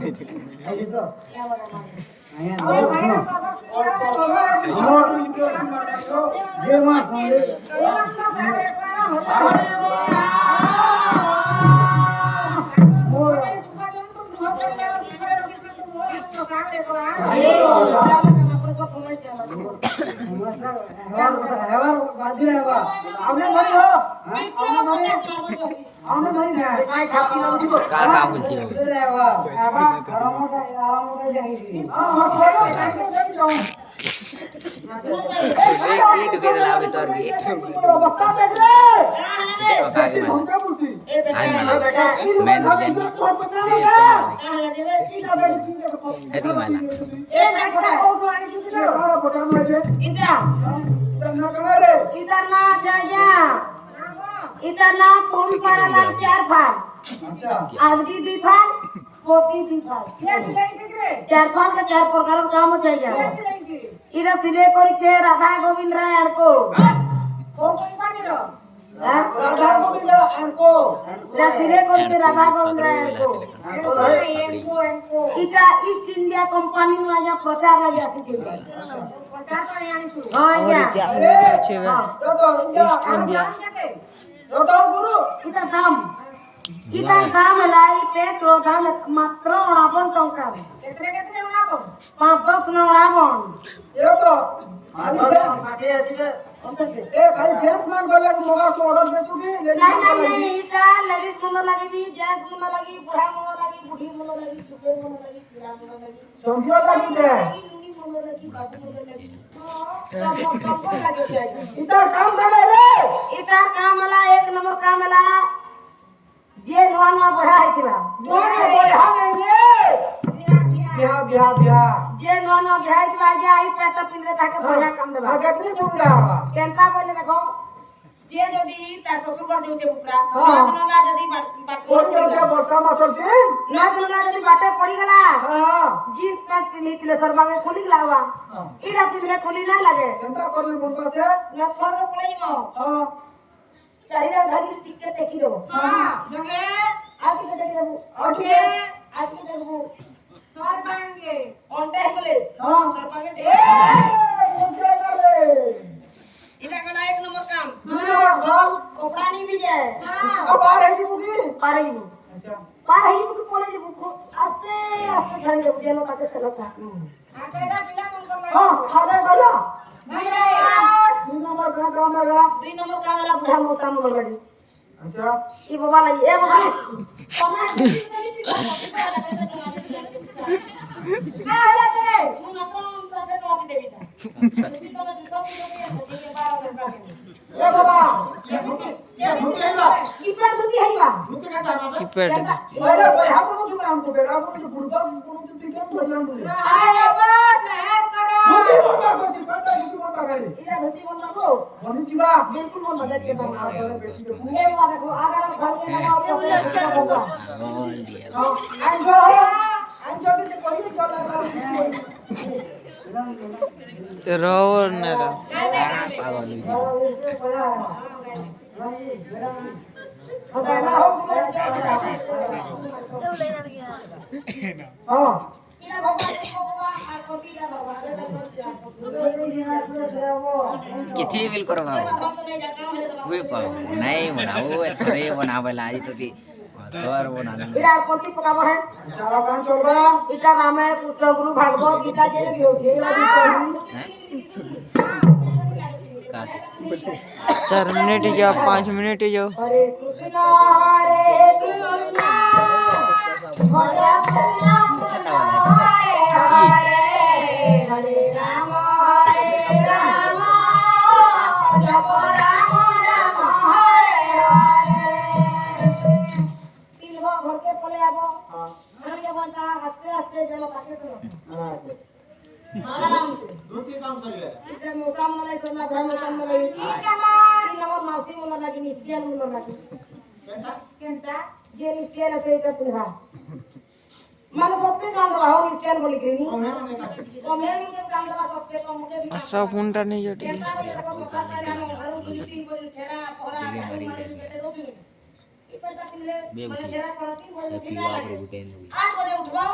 ऐसे तो ये मास होंगे इतना फोन पर अलग 4 फाल आदमी भी फाल कोटी भी फाल 4 फाल का 4 प्रकार का काम चाहिए इरा सिले करी के राधा गोविंद राय को राधा गोविंद राय को इरा सिले करी के राधा गोविंद राय को इटा ईस्ट इंडिया कंपनी में आया प्रचार आया सिले प्रचार तो यानी छु हां या अच्छे है ईस्ट इंडिया रोटाऊ गुरु इता दाम लाई पे क्रोधाम मात्र 49 टंका केतरे केतरे उणाबो 5-10 न उणाबो एरो तो खाली माथे आसीबे ए खाली जेंट्स मान करले मोगा को ऑर्डर देछुकी नहीं इता लेडीज मन लागिबी जेंट्स मन लागी बुढ़ा मन लागी बुढ़ी मन लागी छुपे मन लागी किरा मन लागी संगियो लागी दे मुनी मन लागी बाबू मन लागी सब लागी इता काम करे रे इता काम ला 1 नंबर काम ला जे नवा बढ़ा आइतिबा नवा बढ़ा नहीं रे बिया जे नवा बढ़ा आइतिबा जे आई पेट पिंदे ताके बढ़िया काम देबा केतनी सुविधा होबा केनता बोले देखो जे जदी तार ससुर कर देउचे बुकरा नदनला जदी बाट पड़ी होते बरसा मासर से नदनला जदी बाटे पड़ी गला हां जींस पैंट पिनितले सरबा में खोली गलावा इरा पिंदे खोली ना लागे केनता करी मुंडा से न थोड़ो पड़ीबो हां चारिरा घड़ी टिकट टेकी दो हां जगे आके टेकी दो आके देखो सर पाएंगे ओंटे बोले हां सर पाएंगे ए ओंटे बोले इटा गला 1 नंबर काम दूसरा बाल कपड़ा नहीं भी जाए हां अब आ रही बुकी पारे ही अच्छा पारे ही बुकी बोले जी बुको आस्ते आस्ते छाने जेनो काके चलो था आकेगा पिला कौन कर हां आगे बोला 2 नंबर का काम लगा 2 नंबर का वाला बुढ़ा मोसा मोल गड़ी अच्छा ये बाबा लाई ए बाबा आ जाते मुन अपन साथे टॉप देबी था ए बाबा ये भूतेला कीपर दुती हईबा भूते का बाबा कीपर पहले भाई हम को जुगा हमको बेटा हम को बुढ़ा को तो केम भजन बोले अरे बात हेर करो भूते बोलबा करती पता भूते बोलबा करे इरा धसी बोलना को बनी जीवा बिल्कुल मन मदद के बना ए बाबा देखो आगर घर के ना होगा अंजो के कोई चला रोवर न रा पागल हां किथी बिल करबा वे पाओ नहीं बनाओ सरे बनावेला आज तो ती तोर बना इरा कोटी पकाबो है सारा काम चलबा इटा नाम है पुष्प गुरु भागवत गीता जे भी होथे 4 मिनट जाओ 5 मिनट जाओ हरे कृष्णा हरे कृष्णा हरे कृष्णा हरे राम जप राम राम हरे हरे तीन घर के पले आबो हां हरिया बंदा हस्ते हस्ते जलो काके तो आराम से दूसरी काम करिए इधर मौसम मलाई सोना भ्रम मौसम मलाई ठीक है नंबर मौसी मला लगी निस्केल मला लगी केंता जे निस्केल से इधर तुहा मला सबके काम दवा हो निस्केल बोली कि नहीं कमे के काम दवा सबके कम मुझे भी अच्छा फोनटा नहीं जटी तीन बजे छेरा पहरा बेटे रोबी इपर तक ले मला छेरा करती बोले 8 बजे उठवाओ